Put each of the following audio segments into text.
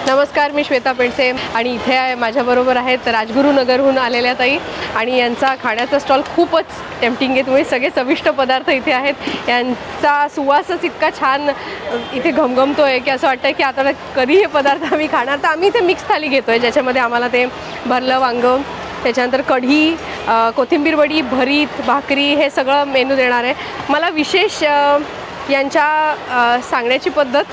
नमस्कार, मी श्वेता पेंडसे आणि इथे माझ्याबरोबर आहेत राजगुरुनगरहून आलेल्या ताई आणि यांचा खाण्याचा स्टॉल खूपच टेम्पटिंग आहे. तुम्ही सगळे चविष्ट पदार्थ इथे आहेत. यांचा सुवासच इतका छान इथे घमघमतो आहे की असं वाटतं की आता कधी हे पदार्थ आम्ही खाणार. तर आम्ही इथे मिक्स थाली घेतो आहे, ज्याच्यामध्ये आम्हाला ते भरलं वांगं, त्याच्यानंतर कढी, कोथिंबीर वडी, भरीत, भाकरी हे सगळं मेनू देणार आहे. मला विशेष यांच्या सांगण्याची पद्धत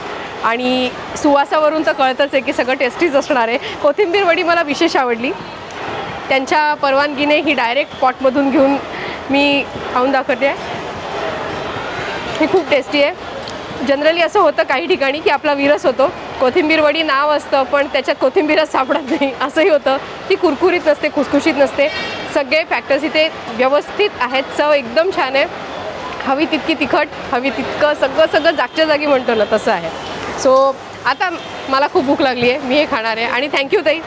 आणि सुवासावरून तर कळतच आहे की सगळं टेस्टीच असणार आहे. कोथिंबीर वडी मला विशेष आवडली. त्यांच्या परवानगीने ही डायरेक्ट पॉटमधून घेऊन मी खाऊन दाखवते आहे. ही खूप टेस्टी आहे. जनरली असं होतं काही ठिकाणी की आपला विरस होतो, कोथिंबीर वडी नाव असतं पण त्याच्यात कोथिंबीरच सापडत नाही, असंही होतं. ती कुरकुरीत नसते, खुसखुशीत नसते. सगळे फॅक्टर्स इथे व्यवस्थित आहेत. चव एकदम छान आहे. हवी तितकी तिखट, हवी तितकं सगळं जागच्या जागी म्हणतो ना तसं आहे. सो आता मला खूप भूक लागली आहे, मी हे खाणार आहे. आणि थँक्यू ताई,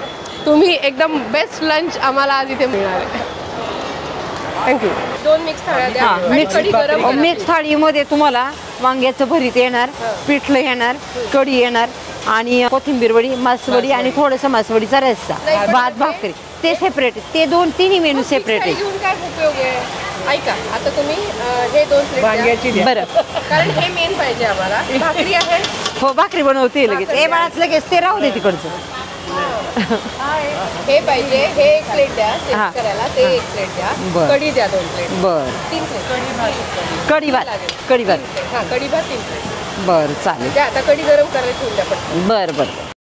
तुम्ही एकदम बेस्ट लंच आम्हाला आज इथे मिळणार आहे. थँक्यू. 2 मिक्स थाळ्या द्या. मिक्स थाळीमध्ये तुम्हाला वांग्याचं भरीत येणार, पिठलं येणार, कढी येणार आणि कोथिंबीर वडी, मासवडी आणि थोडंसं मासवडीचा रस्सा, भात, भाकरी. ते सेपरेट, ते तिन्ही मेनू सेपरेट आहे. घेऊन काय उपयोग आहे? ऐका, आता तुम्ही हे 2 प्लेट द्या. बरं, कारण हे मेन पाहिजे आम्हाला. भाकरी आहे? हो, भाकरी बनवते लगेच. ए बाळाच लगेच ते राहू दे तिकडचं. हे पाहिजे, हे 1 प्लेट द्या टेस्ट करायला, ते 1 प्लेट द्या. कढी द्या 2 प्लेट. बरं, 3 प्लेट कढी भात. हां, कढी भात 3 प्लेट. बरं, चालेल. द्या. आता कढी गरम करायला ठेवून द्या पटकन. बरं.